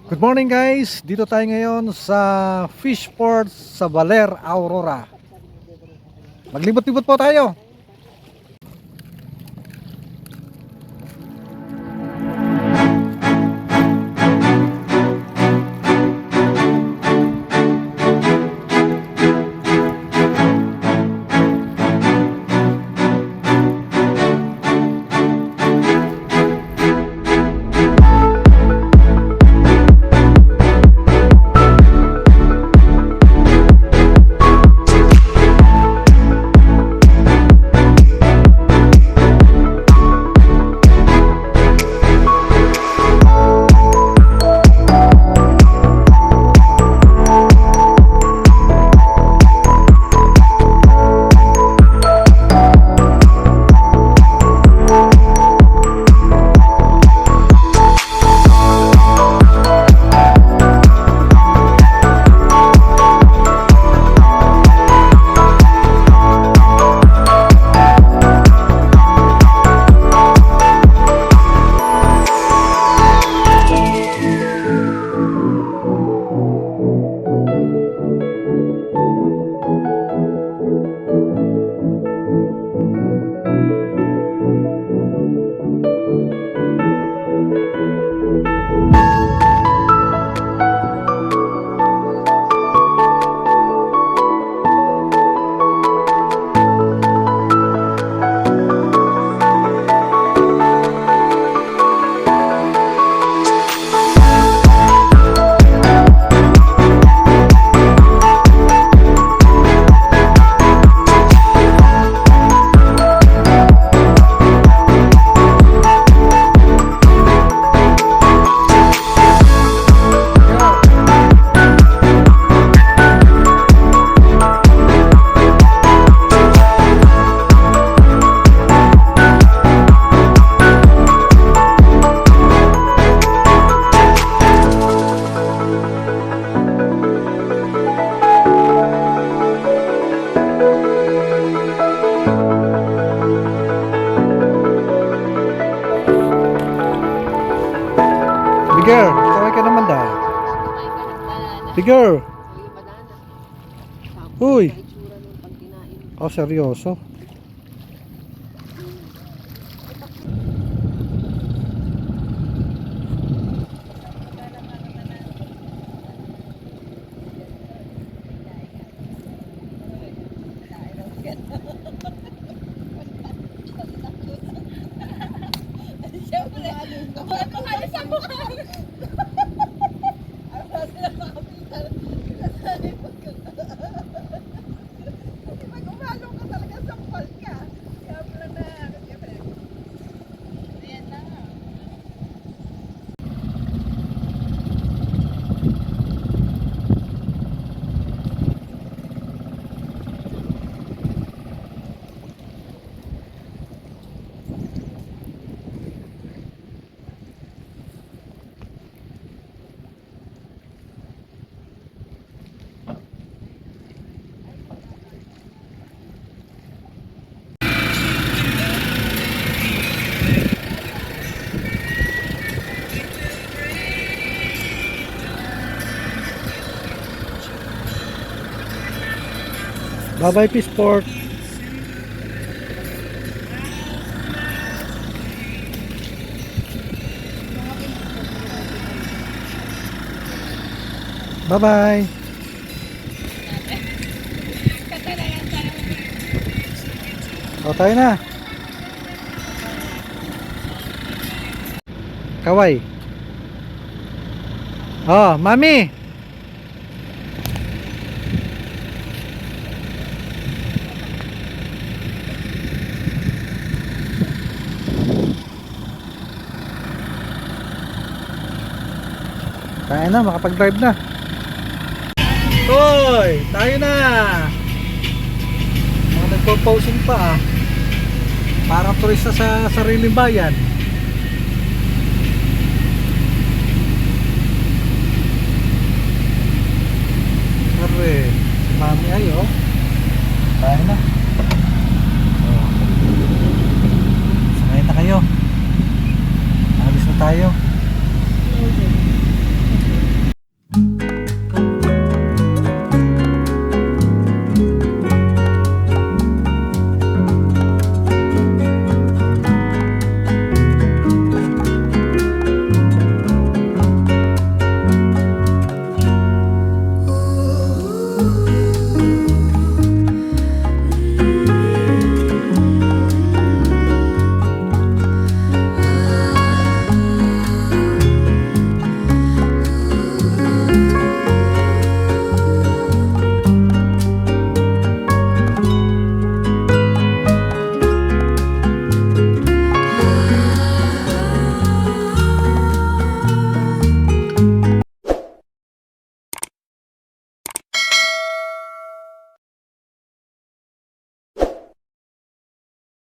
Good morning guys, dito tayo ngayon sa Fish Port sa Baler, Aurora. Maglibot-libot po tayo. Bigger, tawag ka naman da. Bigger. Uy. Oh, seryoso. Baler Fish Port. Bye-bye. O, tayo na. Kaway. Oh, mami. Kaya na, makapag-drive na. Hoy, tayo na. Mga nagpo-posing pa ah. Parang turista sa sariling bayan. Arre, si mami ay oh. Tayo na. Oh. Sakay na kayo. Alis na tayo.